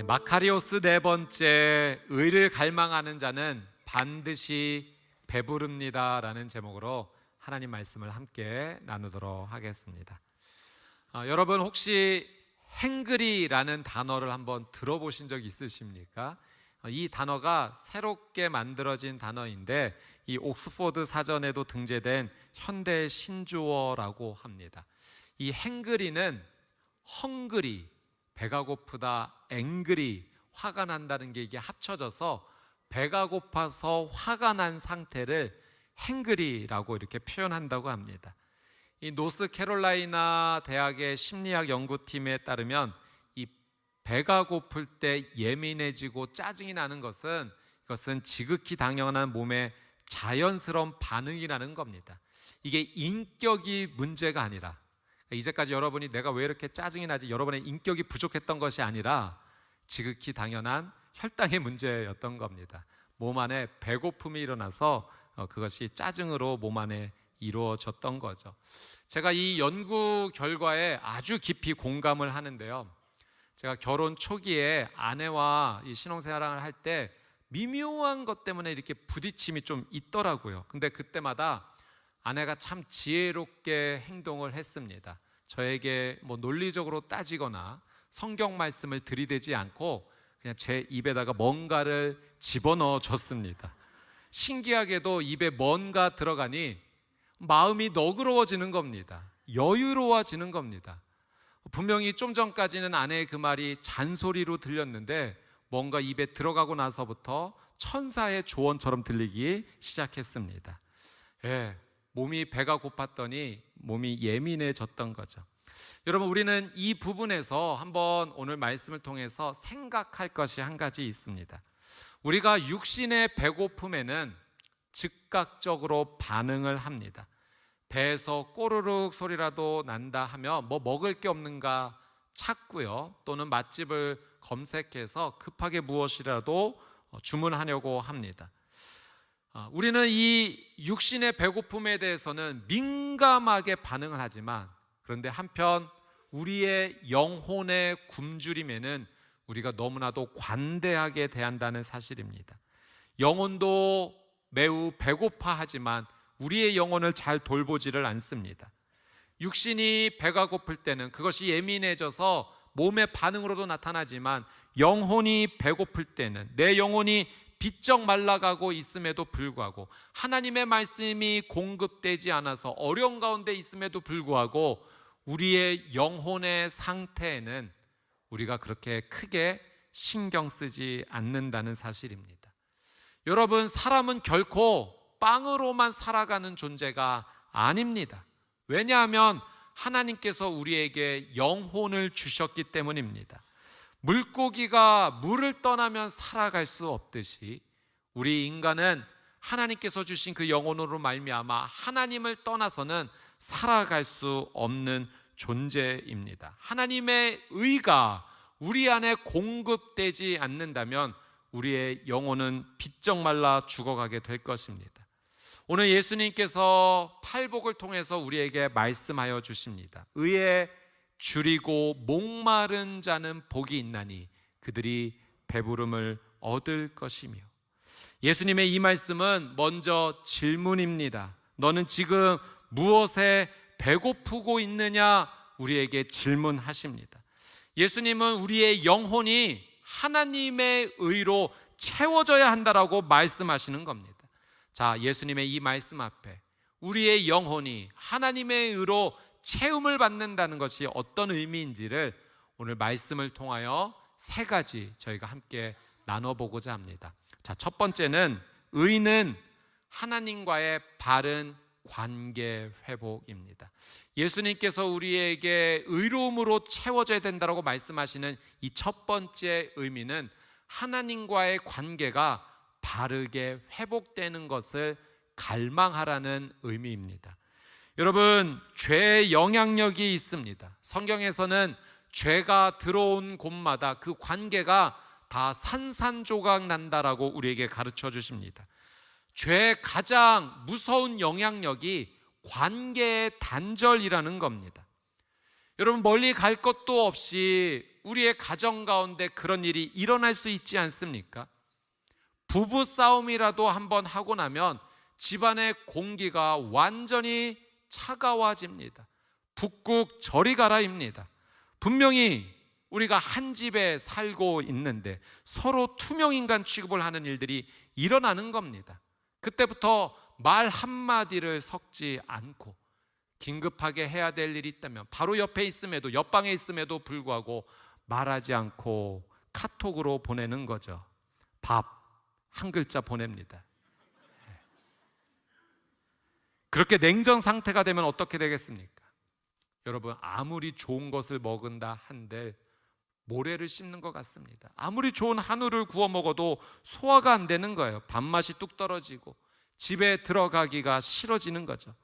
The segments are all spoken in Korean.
마카리오스 네 번째, 의를 갈망하는 자는 반드시 배부릅니다 라는 제목으로 하나님 말씀을 함께 나누도록 하겠습니다. 여러분 혹시 행그리라는 단어를 한번 들어보신 적 있으십니까? 이 단어가 새롭게 만들어진 단어인데 이 옥스포드 사전에도 등재된 현대 신조어라고 합니다. 이 행그리는 헝그리, 배가 고프다, 앵그리, 화가 난다는 게 이게 합쳐져서 배가 고파서 화가 난 상태를 행그리라고 이렇게 표현한다고 합니다. 이 노스캐롤라이나 대학의 심리학 연구팀에 따르면 이 배가 고플 때 예민해지고 짜증이 나는 이것은 지극히 당연한 몸의 자연스러운 반응이라는 겁니다. 이게 인격이 문제가 아니라, 이제까지 여러분이 내가 왜 이렇게 짜증이 나지, 여러분의 인격이 부족했던 것이 아니라 지극히 당연한 혈당의 문제였던 겁니다. 몸 안에 배고픔이 일어나서 그것이 짜증으로 몸 안에 이루어졌던 거죠. 제가 이 연구 결과에 아주 깊이 공감을 하는데요, 제가 결혼 초기에 아내와 이 신혼생활을 할 때 미묘한 것 때문에 이렇게 부딪힘이 좀 있더라고요. 근데 그때마다 아내가 참 지혜롭게 행동을 했습니다. 저에게 논리적으로 따지거나 성경 말씀을 들이대지 않고 그냥 제 입에다가 뭔가를 집어넣어 줬습니다. 신기하게도 입에 뭔가 들어가니 마음이 너그러워지는 겁니다. 여유로워지는 겁니다. 분명히 좀 전까지는 아내의 그 말이 잔소리로 들렸는데 뭔가 입에 들어가고 나서부터 천사의 조언처럼 들리기 시작했습니다. 몸이 배가 고팠더니 몸이 예민해졌던 거죠. 여러분, 우리는 이 부분에서 한번 오늘 말씀을 통해서 생각할 것이 한 가지 있습니다. 우리가 육신의 배고픔에는 즉각적으로 반응을 합니다. 배에서 꼬르륵 소리라도 난다 하면 먹을 게 없는가 찾고요, 또는 맛집을 검색해서 급하게 무엇이라도 주문하려고 합니다. 우리는 이 육신의 배고픔에 대해서는 민감하게 반응을 하지만, 그런데 한편 우리의 영혼의 굶주림에는 우리가 너무나도 관대하게 대한다는 사실입니다. 영혼도 매우 배고파하지만 우리의 영혼을 잘 돌보지를 않습니다. 육신이 배가 고플 때는 그것이 예민해져서 몸의 반응으로도 나타나지만, 영혼이 배고플 때는 내 영혼이 비쩍 말라가고 있음에도 불구하고, 하나님의 말씀이 공급되지 않아서 어려운 가운데 있음에도 불구하고 우리의 영혼의 상태에는 우리가 그렇게 크게 신경 쓰지 않는다는 사실입니다. 여러분, 사람은 결코 빵으로만 살아가는 존재가 아닙니다. 왜냐하면 하나님께서 우리에게 영혼을 주셨기 때문입니다. 물고기가 물을 떠나면 살아갈 수 없듯이 우리 인간은 하나님께서 주신 그 영혼으로 말미암아 하나님을 떠나서는 살아갈 수 없는 존재입니다. 하나님의 의가 우리 안에 공급되지 않는다면 우리의 영혼은 비쩍 말라 죽어가게 될 것입니다. 오늘 예수님께서 팔복을 통해서 우리에게 말씀하여 주십니다. 의에 줄이고 목마른 자는 복이 있나니 그들이 배부름을 얻을 것이며. 예수님의 이 말씀은 먼저 질문입니다. 너는 지금 무엇에 배고프고 있느냐? 우리에게 질문하십니다. 예수님은 우리의 영혼이 하나님의 의로 채워져야 한다라고 말씀하시는 겁니다. 자, 예수님의 이 말씀 앞에 우리의 영혼이 하나님의 의로 채움을 받는다는 것이 어떤 의미인지를 오늘 말씀을 통하여 세 가지 저희가 함께 나눠보고자 합니다. 자, 첫 번째는 의는 하나님과의 바른 관계 회복입니다. 예수님께서 우리에게 의로움으로 채워져야 된다고 말씀하시는 이 첫 번째 의미는 하나님과의 관계가 바르게 회복되는 것을 갈망하라는 의미입니다. 여러분, 죄의 영향력이 있습니다. 성경에서는 죄가 들어온 곳마다 그 관계가 다 산산조각 난다라고 우리에게 가르쳐 주십니다. 죄의 가장 무서운 영향력이 관계의 단절이라는 겁니다. 여러분, 멀리 갈 것도 없이 우리의 가정 가운데 그런 일이 일어날 수 있지 않습니까? 부부 싸움이라도 한번 하고 나면 집안의 공기가 완전히 차가워집니다. 북극 저리 가라입니다. 분명히 우리가 한 집에 살고 있는데 서로 투명인간 취급을 하는 일들이 일어나는 겁니다. 그때부터 말 한마디를 섞지 않고 긴급하게 해야 될 일이 있다면 바로 옆에 있음에도, 옆방에 있음에도 불구하고 말하지 않고 카톡으로 보내는 거죠. 밥 한 글자 보냅니다. 그렇게 냉전 상태가 되면 어떻게 되겠습니까? 여러분, 아무리 좋은 것을 먹은다 한들 모래를 씹는 것 같습니다. 아무리 좋은 한우를 구워 먹어도 소화가 안 되는 거예요. 밥맛이 뚝 떨어지고 집에 들어가기가 싫어지는 거죠.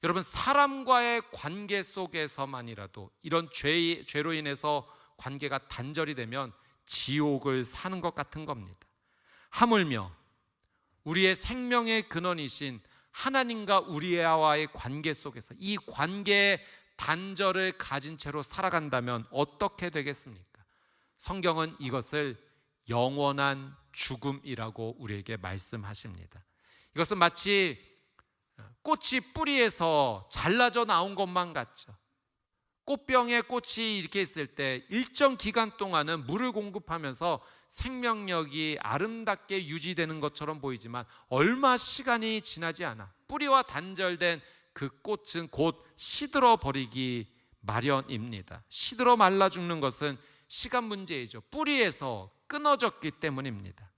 여러분, 사람과의 관계 속에서만이라도 이런 죄로 인해서 관계가 단절이 되면 지옥을 사는 것 같은 겁니다. 하물며 우리의 생명의 근원이신 하나님과 우리와의 관계 속에서 이 관계의 단절을 가진 채로 살아간다면 어떻게 되겠습니까? 성경은 이것을 영원한 죽음이라고 우리에게 말씀하십니다. 이것은 마치 꽃이 뿌리에서 잘라져 나온 것만 같죠. 꽃병에 꽃이 이렇게 있을 때 일정 기간 동안은 물을 공급하면서 생명력이 아름답게 유지되는 것처럼 보이지만 얼마 시간이 지나지 않아 뿌리와 단절된 그 꽃은 곧 시들어 버리기 마련입니다. 시들어 말라 죽는 것은 시간 문제이죠. 뿌리에서 끊어졌기 때문입니다.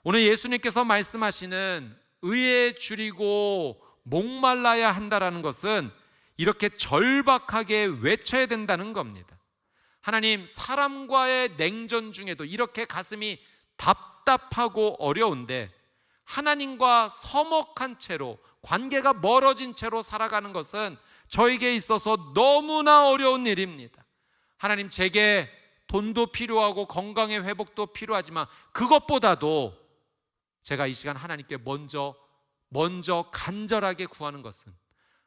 오늘 예수님께서 말씀하시는 의에 줄이고 목말라야 한다라는 것은 이렇게 절박하게 외쳐야 된다는 겁니다. 하나님, 사람과의 냉전 중에도 이렇게 가슴이 답답하고 어려운데 하나님과 서먹한 채로, 관계가 멀어진 채로 살아가는 것은 저에게 있어서 너무나 어려운 일입니다. 하나님, 제게 돈도 필요하고 건강의 회복도 필요하지만 그것보다도 제가 이 시간 하나님께 먼저 간절하게 구하는 것은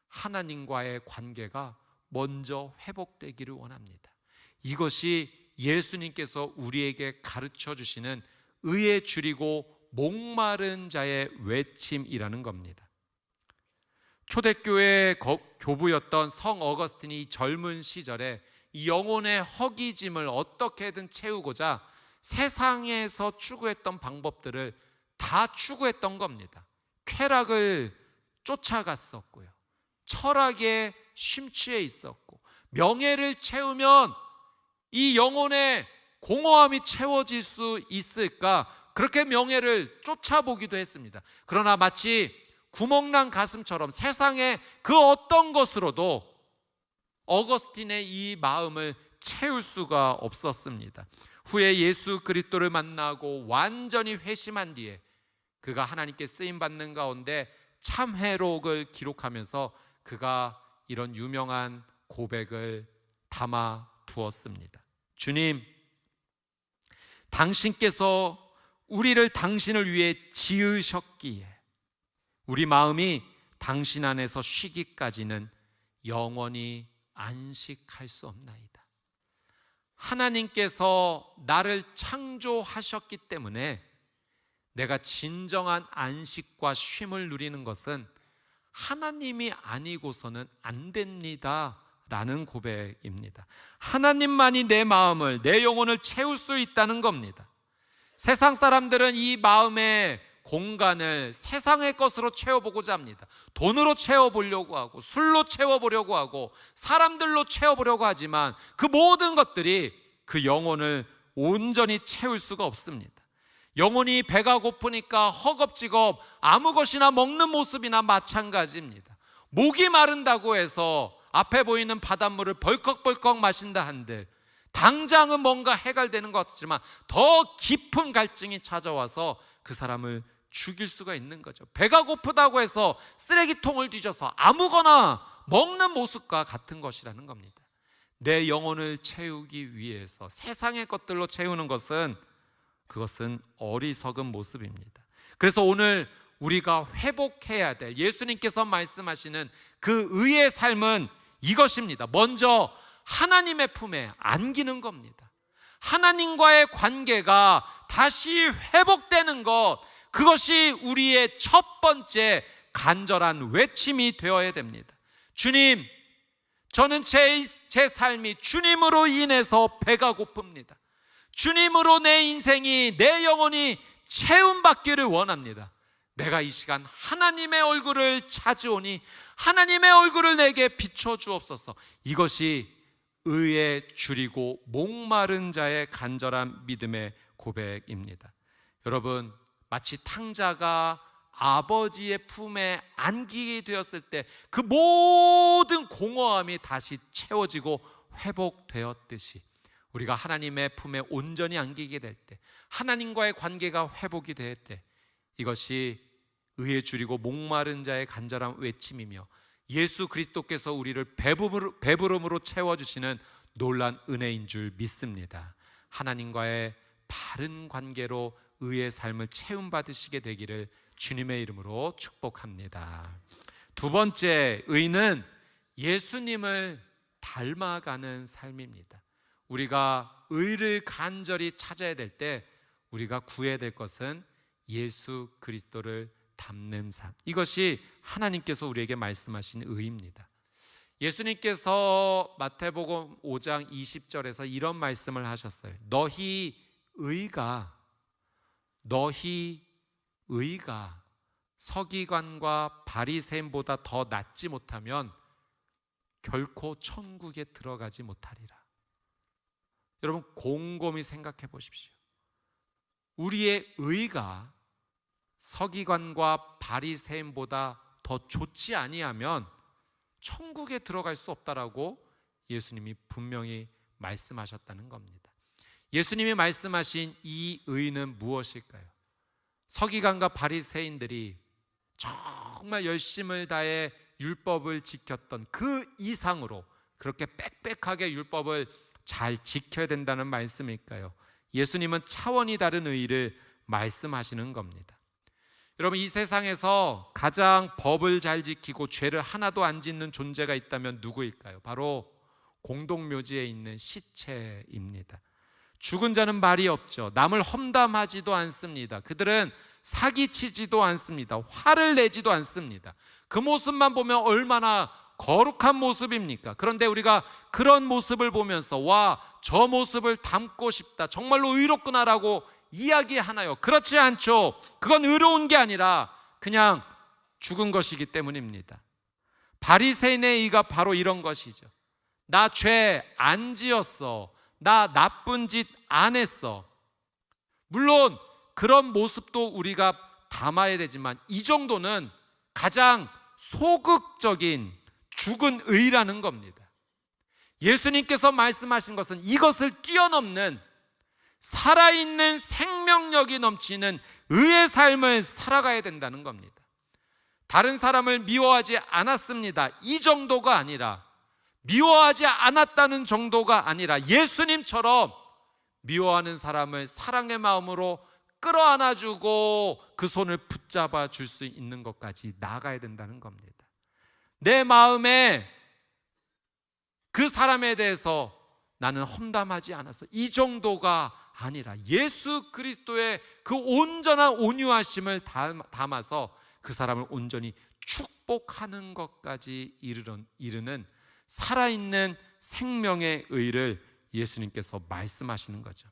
하나님과의 관계가 먼저 회복되기를 원합니다. 이것이 예수님께서 우리에게 가르쳐 주시는 의에 줄이고 목마른 자의 외침이라는 겁니다. 초대교회 교부였던 성 어거스틴이 젊은 시절에 이 영혼의 허기짐을 어떻게든 채우고자 세상에서 추구했던 방법들을 다 추구했던 겁니다. 쾌락을 쫓아갔었고요, 철학에 심취해 있었고, 명예를 채우면 이 영혼의 공허함이 채워질 수 있을까, 그렇게 명예를 쫓아보기도 했습니다. 그러나 마치 구멍난 가슴처럼 세상의 그 어떤 것으로도 어거스틴의 이 마음을 채울 수가 없었습니다. 후에 예수 그리스도를 만나고 완전히 회심한 뒤에 그가 하나님께 쓰임받는 가운데 참회록을 기록하면서 그가 이런 유명한 고백을 담아 두었습니다. 주님, 당신께서 우리를 당신을 위해 지으셨기에 우리 마음이 당신 안에서 쉬기까지는 영원히 안식할 수 없나이다. 하나님께서 나를 창조하셨기 때문에 내가 진정한 안식과 쉼을 누리는 것은 하나님이 아니고서는 안 됩니다 라는 고백입니다. 하나님만이 내 마음을, 내 영혼을 채울 수 있다는 겁니다. 세상 사람들은 이 마음의 공간을 세상의 것으로 채워보고자 합니다. 돈으로 채워보려고 하고, 술로 채워보려고 하고, 사람들로 채워보려고 하지만 그 모든 것들이 그 영혼을 온전히 채울 수가 없습니다. 영혼이 배가 고프니까 허겁지겁 아무 것이나 먹는 모습이나 마찬가지입니다. 목이 마른다고 해서 앞에 보이는 바닷물을 벌컥벌컥 마신다 한들 당장은 뭔가 해결되는 것 같지만 더 깊은 갈증이 찾아와서 그 사람을 죽일 수가 있는 거죠. 배가 고프다고 해서 쓰레기통을 뒤져서 아무거나 먹는 모습과 같은 것이라는 겁니다. 내 영혼을 채우기 위해서 세상의 것들로 채우는 것은, 그것은 어리석은 모습입니다. 그래서 오늘 우리가 회복해야 될, 예수님께서 말씀하시는 그 의의 삶은 이것입니다. 먼저 하나님의 품에 안기는 겁니다. 하나님과의 관계가 다시 회복되는 것, 그것이 우리의 첫 번째 간절한 외침이 되어야 됩니다. 주님, 저는 제 삶이 주님으로 인해서 배가 고픕니다. 주님으로 내 인생이, 내 영혼이 채움받기를 원합니다. 내가 이 시간 하나님의 얼굴을 찾으오니 하나님의 얼굴을 내게 비춰주옵소서. 이것이 의에 줄이고 목마른 자의 간절한 믿음의 고백입니다. 여러분, 마치 탕자가 아버지의 품에 안기게 되었을 때 그 모든 공허함이 다시 채워지고 회복되었듯이, 우리가 하나님의 품에 온전히 안기게 될 때, 하나님과의 관계가 회복이 될 때, 이것이 의에 줄이고 목마른 자의 간절한 외침이며 예수 그리스도께서 우리를 배부름으로 채워주시는 놀란 은혜인 줄 믿습니다. 하나님과의 바른 관계로 의의 삶을 채움받으시게 되기를 주님의 이름으로 축복합니다. 두 번째, 의는 예수님을 닮아가는 삶입니다. 우리가 의를 간절히 찾아야 될 때 우리가 구해야 될 것은 예수 그리스도를 닮는 삶, 이것이 하나님께서 우리에게 말씀하신 의입니다. 예수님께서 마태복음 5장 20절에서 이런 말씀을 하셨어요. 너희 의가 서기관과 바리새인보다 더 낫지 못하면 결코 천국에 들어가지 못하리라. 여러분, 곰곰이 생각해 보십시오. 우리의 의가 서기관과 바리새인보다 더 좋지 아니하면 천국에 들어갈 수 없다라고 예수님이 분명히 말씀하셨다는 겁니다. 예수님이 말씀하신 이 의는 무엇일까요? 서기관과 바리새인들이 정말 열심을 다해 율법을 지켰던 그 이상으로 그렇게 빽빽하게 율법을 잘 지켜야 된다는 말씀일까요? 예수님은 차원이 다른 의를 말씀하시는 겁니다. 여러분, 이 세상에서 가장 법을 잘 지키고 죄를 하나도 안 짓는 존재가 있다면 누구일까요? 바로 공동묘지에 있는 시체입니다. 죽은 자는 말이 없죠. 남을 험담하지도 않습니다. 그들은 사기치지도 않습니다. 화를 내지도 않습니다. 그 모습만 보면 얼마나 거룩한 모습입니까? 그런데 우리가 그런 모습을 보면서 와, 저 모습을 닮고 싶다, 정말로 의롭구나라고 이야기하나요? 그렇지 않죠. 그건 의로운 게 아니라 그냥 죽은 것이기 때문입니다. 바리새인의 의가 바로 이런 것이죠. 나 죄 안 지었어, 나 나쁜 짓 안 했어. 물론 그런 모습도 우리가 담아야 되지만 이 정도는 가장 소극적인 죽은 의라는 겁니다. 예수님께서 말씀하신 것은 이것을 뛰어넘는 살아있는 생명력이 넘치는 의의 삶을 살아가야 된다는 겁니다. 다른 사람을 미워하지 않았습니다, 이 정도가 아니라, 미워하지 않았다는 정도가 아니라 예수님처럼 미워하는 사람을 사랑의 마음으로 끌어안아주고 그 손을 붙잡아 줄 수 있는 것까지 나아가야 된다는 겁니다. 내 마음에 그 사람에 대해서 나는 험담하지 않았어, 이 정도가 아니라 예수 그리스도의 그 온전한 온유하심을 담아서 그 사람을 온전히 축복하는 것까지 이르는 살아있는 생명의 의를 예수님께서 말씀하시는 거죠.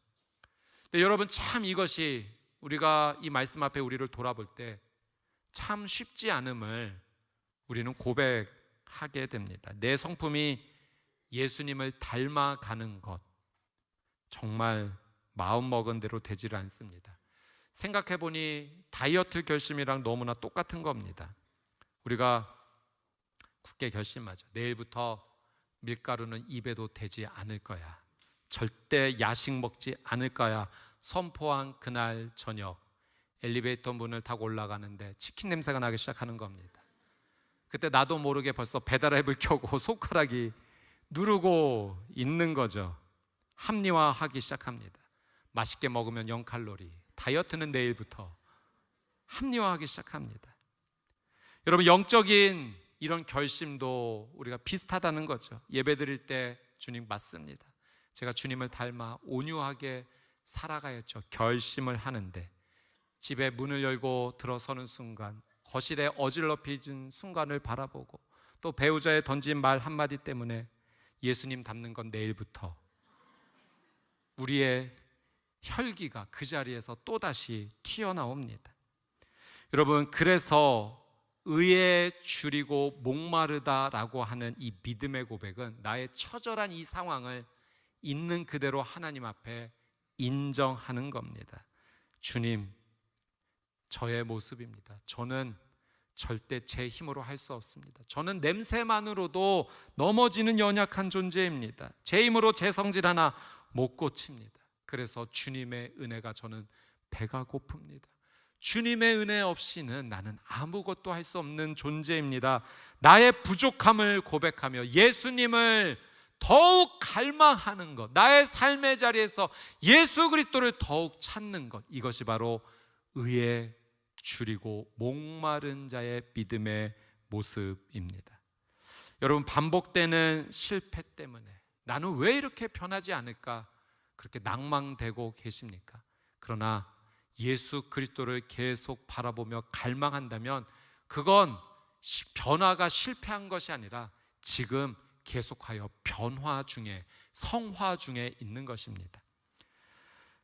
근데 여러분, 참 이것이 우리가 이 말씀 앞에 우리를 돌아볼 때 참 쉽지 않음을 우리는 고백하게 됩니다. 내 성품이 예수님을 닮아가는 것, 정말 마음먹은 대로 되지를 않습니다. 생각해보니 다이어트 결심이랑 너무나 똑같은 겁니다. 우리가 굳게 결심하죠. 내일부터 밀가루는 입에도 대지 않을 거야, 절대 야식 먹지 않을 거야. 선포한 그날 저녁 엘리베이터 문을 타고 올라가는데 치킨 냄새가 나기 시작하는 겁니다. 그때 나도 모르게 벌써 배달앱을 켜고 손가락이 누르고 있는 거죠. 합리화하기 시작합니다. 맛있게 먹으면 0칼로리, 다이어트는 내일부터, 합리화하기 시작합니다. 여러분, 영적인 이런 결심도 우리가 비슷하다는 거죠. 예배 드릴 때 주님 맞습니다, 제가 주님을 닮아 온유하게 살아가야죠. 결심을 하는데 집에 문을 열고 들어서는 순간, 거실에 어질러피진 순간을 바라보고 또 배우자의 던진 말 한마디 때문에 예수님 닮는 건 내일부터, 우리의 혈기가 그 자리에서 또다시 튀어나옵니다. 여러분, 그래서 의에 줄이고 목마르다라고 하는 이 믿음의 고백은 나의 처절한 이 상황을 있는 그대로 하나님 앞에 인정하는 겁니다. 주님, 저의 모습입니다. 저는 절대 제 힘으로 할 수 없습니다. 저는 냄새만으로도 넘어지는 연약한 존재입니다. 제 힘으로 제 성질 하나 못 고칩니다. 그래서 주님의 은혜가 저는 배가 고픕니다. 주님의 은혜 없이는 나는 아무것도 할 수 없는 존재입니다. 나의 부족함을 고백하며 예수님을 더욱 갈망하는 것, 나의 삶의 자리에서 예수 그리스도를 더욱 찾는 것, 이것이 바로 의에 줄이고 목마른 자의 믿음의 모습입니다. 여러분, 반복되는 실패 때문에 나는 왜 이렇게 변하지 않을까 그렇게 낭망되고 계십니까? 그러나 예수 그리스도를 계속 바라보며 갈망한다면 그건 변화가 실패한 것이 아니라 지금 계속하여 변화 중에, 성화 중에 있는 것입니다.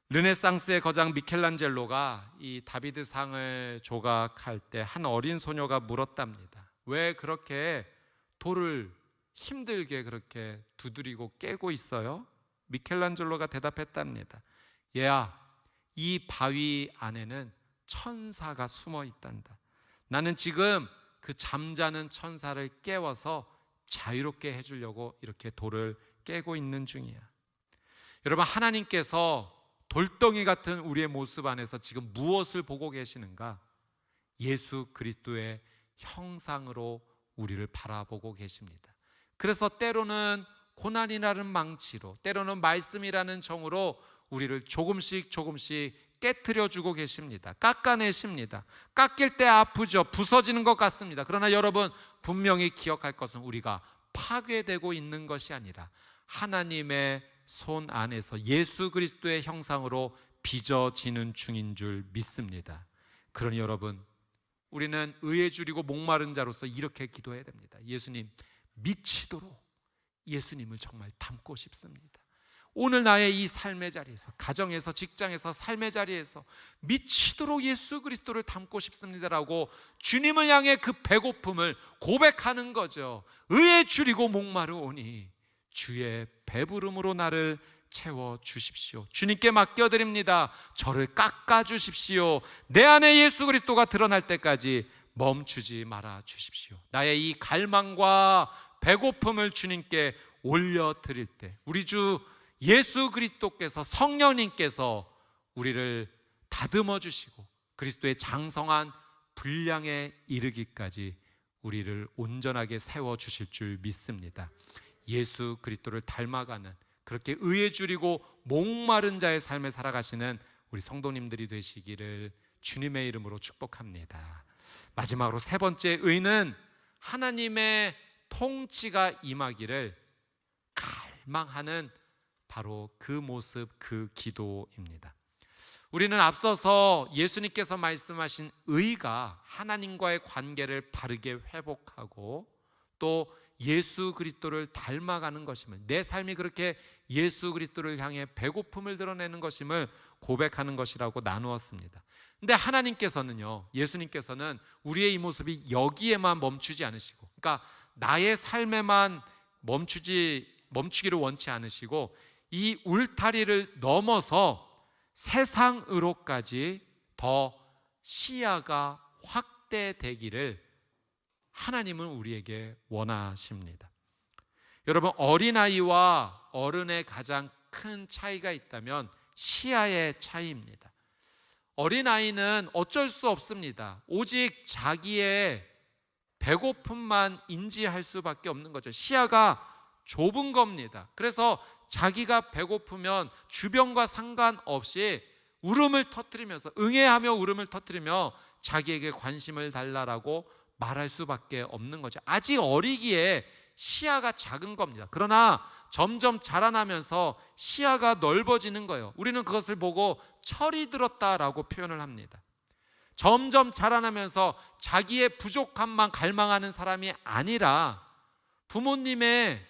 르네상스의 거장 미켈란젤로가 이 다비드상을 조각할 때 한 어린 소녀가 물었답니다. 왜 그렇게 돌을 힘들게 그렇게 두드리고 깨고 있어요? 미켈란젤로가 대답했답니다. 얘야, 이 바위 안에는 천사가 숨어 있단다. 나는 지금 그 잠자는 천사를 깨워서 자유롭게 해주려고 이렇게 돌을 깨고 있는 중이야. 여러분, 하나님께서 돌덩이 같은 우리의 모습 안에서 지금 무엇을 보고 계시는가? 예수 그리스도의 형상으로 우리를 바라보고 계십니다. 그래서 때로는 고난이라는 망치로, 때로는 말씀이라는 정으로 우리를 조금씩 깨트려 주고 계십니다. 깎아내십니다. 깎일 때 아프죠. 부서지는 것 같습니다. 그러나 여러분, 분명히 기억할 것은 우리가 파괴되고 있는 것이 아니라 하나님의 손 안에서 예수 그리스도의 형상으로 빚어지는 중인 줄 믿습니다. 그러니 여러분, 우리는 의에 줄이고 목마른 자로서 이렇게 기도해야 됩니다. 예수님, 미치도록 예수님을 정말 닮고 싶습니다. 오늘 나의 이 삶의 자리에서, 가정에서, 직장에서, 삶의 자리에서 미치도록 예수 그리스도를 닮고 싶습니다라고 주님을 향해 그 배고픔을 고백하는 거죠. 의에 줄이고 목마르오니 주의 배부름으로 나를 채워주십시오. 주님께 맡겨드립니다. 저를 깎아주십시오. 내 안에 예수 그리스도가 드러날 때까지 멈추지 말아 주십시오. 나의 이 갈망과 배고픔을 주님께 올려드릴 때 우리 주 예수 그리스도께서, 성령님께서 우리를 다듬어 주시고 그리스도의 장성한 분량에 이르기까지 우리를 온전하게 세워 주실 줄 믿습니다. 예수 그리스도를 닮아가는, 그렇게 의에 줄이고 목마른 자의 삶을 살아가시는 우리 성도님들이 되시기를 주님의 이름으로 축복합니다. 마지막으로 세 번째, 의는 하나님의 통치가 임하기를 갈망하는 바로 그 모습, 그 기도입니다. 우리는 앞서서 예수님께서 말씀하신 의가 하나님과의 관계를 바르게 회복하고 또 예수 그리스도를 닮아가는 것임을, 내 삶이 그렇게 예수 그리스도를 향해 배고픔을 드러내는 것임을 고백하는 것이라고 나누었습니다. 근데 하나님께서는요, 예수님께서는 우리의 이 모습이 여기에만 멈추지 않으시고, 그러니까 나의 삶에만 멈추기를 원치 않으시고 이 울타리를 넘어서 세상으로까지 더 시야가 확대되기를 하나님은 우리에게 원하십니다. 여러분, 어린아이와 어른의 가장 큰 차이가 있다면 시야의 차이입니다. 어린아이는 어쩔 수 없습니다. 오직 자기의 배고픔만 인지할 수밖에 없는 거죠. 시야가 좁은 겁니다. 그래서 자기가 배고프면 주변과 상관없이 울음을 터뜨리면서, 응애하며 울음을 터뜨리며 자기에게 관심을 달라라고 말할 수밖에 없는 거죠. 아직 어리기에 시야가 작은 겁니다. 그러나 점점 자라나면서 시야가 넓어지는 거예요. 우리는 그것을 보고 철이 들었다라고 표현을 합니다. 점점 자라나면서 자기의 부족함만 갈망하는 사람이 아니라 부모님의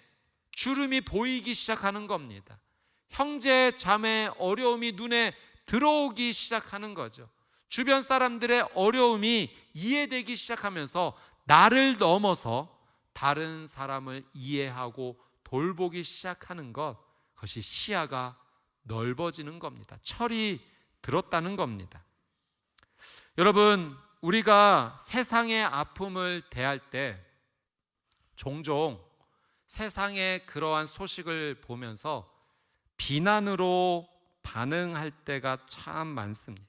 주름이 보이기 시작하는 겁니다. 형제 자매의 어려움이 눈에 들어오기 시작하는 거죠. 주변 사람들의 어려움이 이해되기 시작하면서 나를 넘어서 다른 사람을 이해하고 돌보기 시작하는 것, 그것이 시야가 넓어지는 겁니다. 철이 들었다는 겁니다. 여러분, 우리가 세상의 아픔을 대할 때 종종 세상의 그러한 소식을 보면서 비난으로 반응할 때가 참 많습니다.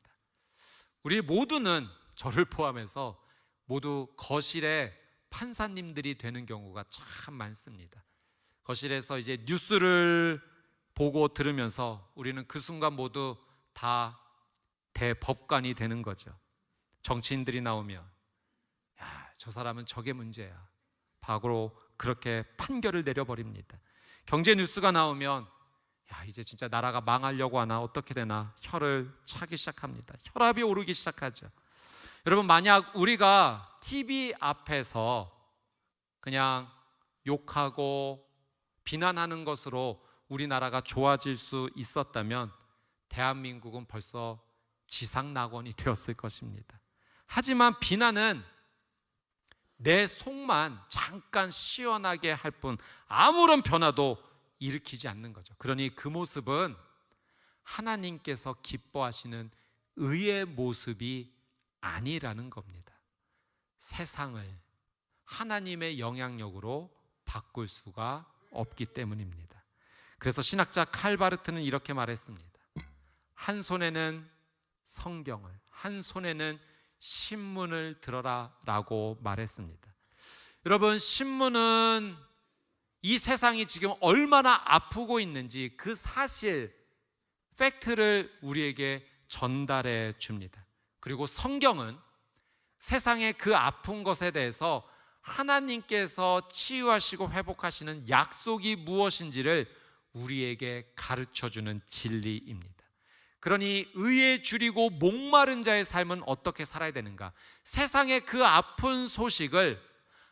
우리 모두는, 저를 포함해서 모두 거실에 판사님들이 되는 경우가 참 많습니다. 거실에서 이제 뉴스를 보고 들으면서 우리는 그 순간 모두 다 대법관이 되는 거죠. 정치인들이 나오면 야, 저 사람은 저게 문제야, 바로 그렇게 판결을 내려버립니다. 경제 뉴스가 나오면 야, 이제 진짜 나라가 망하려고 하나, 어떻게 되나 혀를 차기 시작합니다. 혈압이 오르기 시작하죠. 여러분, 만약 우리가 TV 앞에서 그냥 욕하고 비난하는 것으로 우리나라가 좋아질 수 있었다면 대한민국은 벌써 지상낙원이 되었을 것입니다. 하지만 비난은 내 속만 잠깐 시원하게 할 뿐 아무런 변화도 일으키지 않는 거죠. 그러니 그 모습은 하나님께서 기뻐하시는 의의 모습이 아니라는 겁니다. 세상을 하나님의 영향력으로 바꿀 수가 없기 때문입니다. 그래서 신학자 칼바르트는 이렇게 말했습니다. 한 손에는 성경을, 한 손에는 신문을 들어라 라고 말했습니다. 여러분, 신문은 이 세상이 지금 얼마나 아프고 있는지 그 사실, 팩트를 우리에게 전달해 줍니다. 그리고 성경은 세상의 그 아픈 것에 대해서 하나님께서 치유하시고 회복하시는 약속이 무엇인지를 우리에게 가르쳐주는 진리입니다. 그러니 의에 줄이고 목마른 자의 삶은 어떻게 살아야 되는가? 세상의 그 아픈 소식을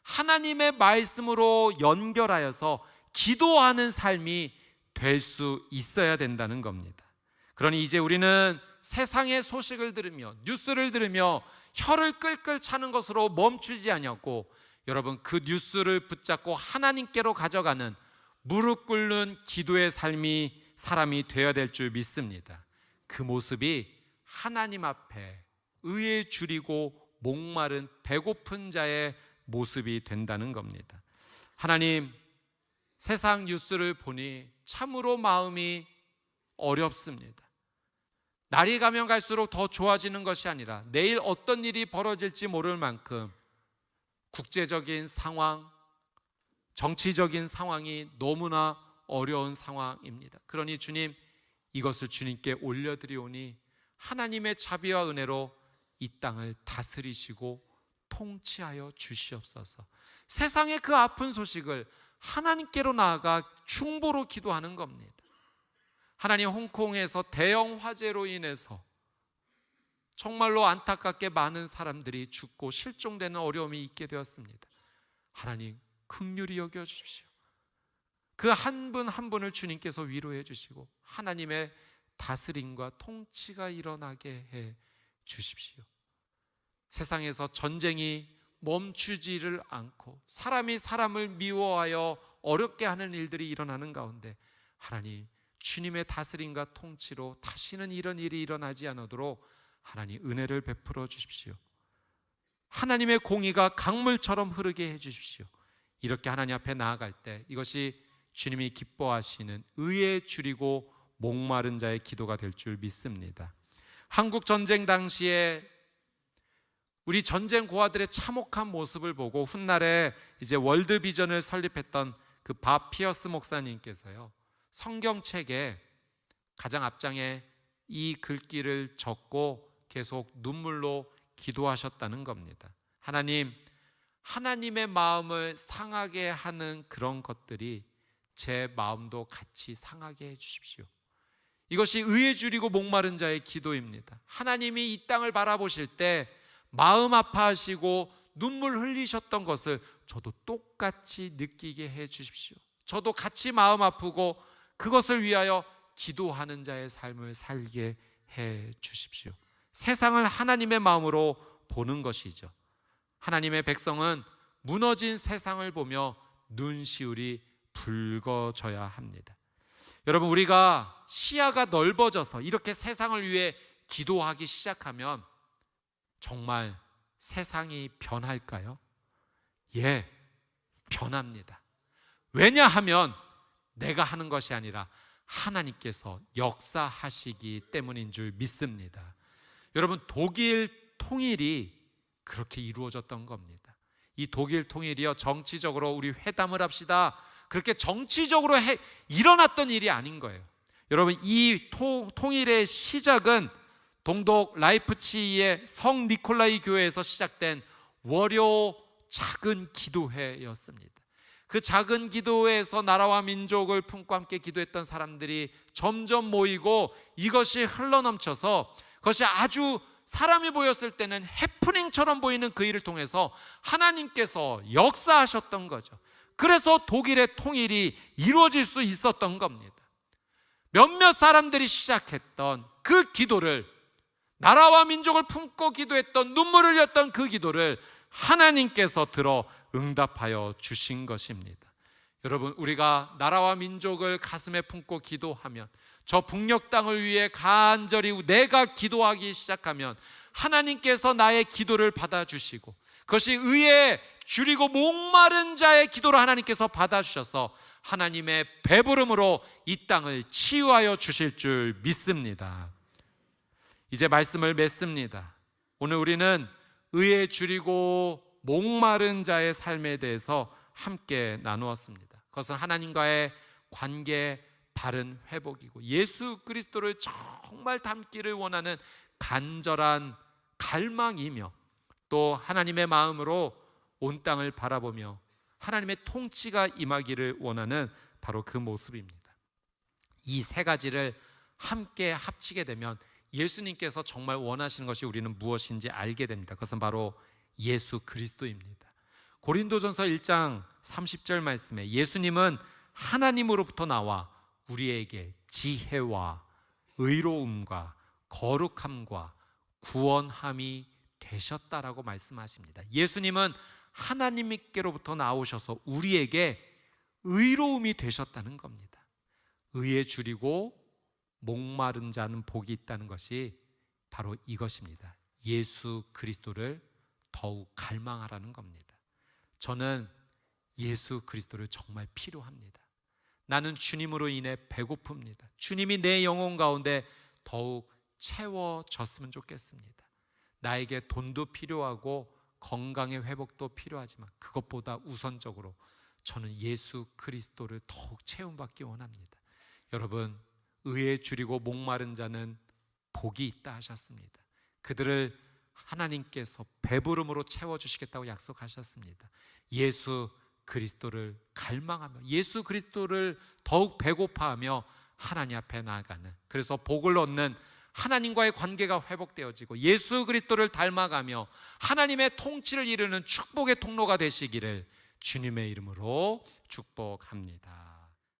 하나님의 말씀으로 연결하여서 기도하는 삶이 될 수 있어야 된다는 겁니다. 그러니 이제 우리는 세상의 소식을 들으며 뉴스를 들으며 혀를 끌끌 차는 것으로 멈추지 않았고, 여러분, 그 뉴스를 붙잡고 하나님께로 가져가는 무릎 꿇는 기도의 사람이 되어야 될 줄 믿습니다. 그 모습이 하나님 앞에 의에 줄이고 목마른 배고픈 자의 모습이 된다는 겁니다. 하나님, 세상 뉴스를 보니 참으로 마음이 어렵습니다. 날이 가면 갈수록 더 좋아지는 것이 아니라 내일 어떤 일이 벌어질지 모를 만큼 국제적인 상황, 정치적인 상황이 너무나 어려운 상황입니다. 그러니 주님, 이것을 주님께 올려드리오니 하나님의 자비와 은혜로 이 땅을 다스리시고 통치하여 주시옵소서. 세상의 그 아픈 소식을 하나님께로 나아가 중보로 기도하는 겁니다. 하나님, 홍콩에서 대형 화재로 인해서 정말로 안타깝게 많은 사람들이 죽고 실종되는 어려움이 있게 되었습니다. 하나님, 긍휼히 여겨주십시오. 그 한 분 한 분을 주님께서 위로해 주시고 하나님의 다스림과 통치가 일어나게 해 주십시오. 세상에서 전쟁이 멈추지를 않고 사람이 사람을 미워하여 어렵게 하는 일들이 일어나는 가운데 하나님, 주님의 다스림과 통치로 다시는 이런 일이 일어나지 않도록 하나님 은혜를 베풀어 주십시오. 하나님의 공의가 강물처럼 흐르게 해 주십시오. 이렇게 하나님 앞에 나아갈 때 이것이 주님이 기뻐하시는 의에 줄이고 목마른 자의 기도가 될 줄 믿습니다. 한국 전쟁 당시에 우리 전쟁 고아들의 참혹한 모습을 보고 훗날에 이제 월드비전을 설립했던 그 밥 피어스 목사님께서요, 성경책에 가장 앞장에 이 글귀를 적고 계속 눈물로 기도하셨다는 겁니다. 하나님, 하나님의 마음을 상하게 하는 그런 것들이 제 마음도 같이 상하게 해 주십시오. 이것이 의에 줄이고 목마른 자의 기도입니다. 하나님이 이 땅을 바라보실 때 마음 아파하시고 눈물 흘리셨던 것을 저도 똑같이 느끼게 해 주십시오. 저도 같이 마음 아프고 그것을 위하여 기도하는 자의 삶을 살게 해 주십시오. 세상을 하나님의 마음으로 보는 것이죠. 하나님의 백성은 무너진 세상을 보며 눈시울이 붉어져야 합니다. 여러분, 우리가 시야가 넓어져서 이렇게 세상을 위해 기도하기 시작하면 정말 세상이 변할까요? 예, 변합니다. 왜냐하면 내가 하는 것이 아니라 하나님께서 역사하시기 때문인 줄 믿습니다. 여러분, 독일 통일이 그렇게 이루어졌던 겁니다. 이 독일 통일이요, 정치적으로 우리 회담을 합시다, 그렇게 정치적으로 일어났던 일이 아닌 거예요. 여러분, 이 통일의 시작은 동독 라이프치히의 성 니콜라이 교회에서 시작된 월요 작은 기도회였습니다. 그 작은 기도회에서 나라와 민족을 품고 함께 기도했던 사람들이 점점 모이고 이것이 흘러넘쳐서 그것이 아주 사람이 보였을 때는 해프닝처럼 보이는 그 일을 통해서 하나님께서 역사하셨던 거죠. 그래서 독일의 통일이 이루어질 수 있었던 겁니다. 몇몇 사람들이 시작했던 그 기도를, 나라와 민족을 품고 기도했던, 눈물을 흘렸던 그 기도를 하나님께서 들어 응답하여 주신 것입니다. 여러분, 우리가 나라와 민족을 가슴에 품고 기도하면, 저 북녘 땅을 위해 간절히 내가 기도하기 시작하면 하나님께서 나의 기도를 받아주시고, 그것이 의에 줄이고 목마른 자의 기도를 하나님께서 받아주셔서 하나님의 배부름으로 이 땅을 치유하여 주실 줄 믿습니다. 이제 말씀을 맺습니다. 오늘 우리는 의에 줄이고 목마른 자의 삶에 대해서 함께 나누었습니다. 그것은 하나님과의 관계 바른 회복이고 예수 그리스도를 정말 닮기를 원하는 간절한 갈망이며, 또 하나님의 마음으로 온 땅을 바라보며 하나님의 통치가 임하기를 원하는 바로 그 모습입니다. 이 세 가지를 함께 합치게 되면 예수님께서 정말 원하시는 것이 우리는 무엇인지 알게 됩니다. 그것은 바로 예수 그리스도입니다. 고린도전서 1장 30절 말씀에 예수님은 하나님으로부터 나와 우리에게 지혜와 의로움과 거룩함과 구원함이 되셨다라고 말씀하십니다. 예수님은 하나님께로부터 나오셔서 우리에게 의로움이 되셨다는 겁니다. 의에 줄이고 목마른 자는 복이 있다는 것이 바로 이것입니다. 예수 그리스도를 더욱 갈망하라는 겁니다. 저는 예수 그리스도를 정말 필요합니다. 나는 주님으로 인해 배고픕니다. 주님이 내 영혼 가운데 더욱 채워졌으면 좋겠습니다. 나에게 돈도 필요하고 건강의 회복도 필요하지만 그것보다 우선적으로 저는 예수 그리스도를 더욱 체험받기 원합니다. 여러분, 의에 줄이고 목마른 자는 복이 있다 하셨습니다. 그들을 하나님께서 배부름으로 채워주시겠다고 약속하셨습니다. 예수 그리스도를 갈망하며 예수 그리스도를 더욱 배고파하며 하나님 앞에 나아가는, 그래서 복을 얻는 하나님과의 관계가 회복되어지고 예수 그리스도를 닮아가며 하나님의 통치를 이루는 축복의 통로가 되시기를 주님의 이름으로 축복합니다.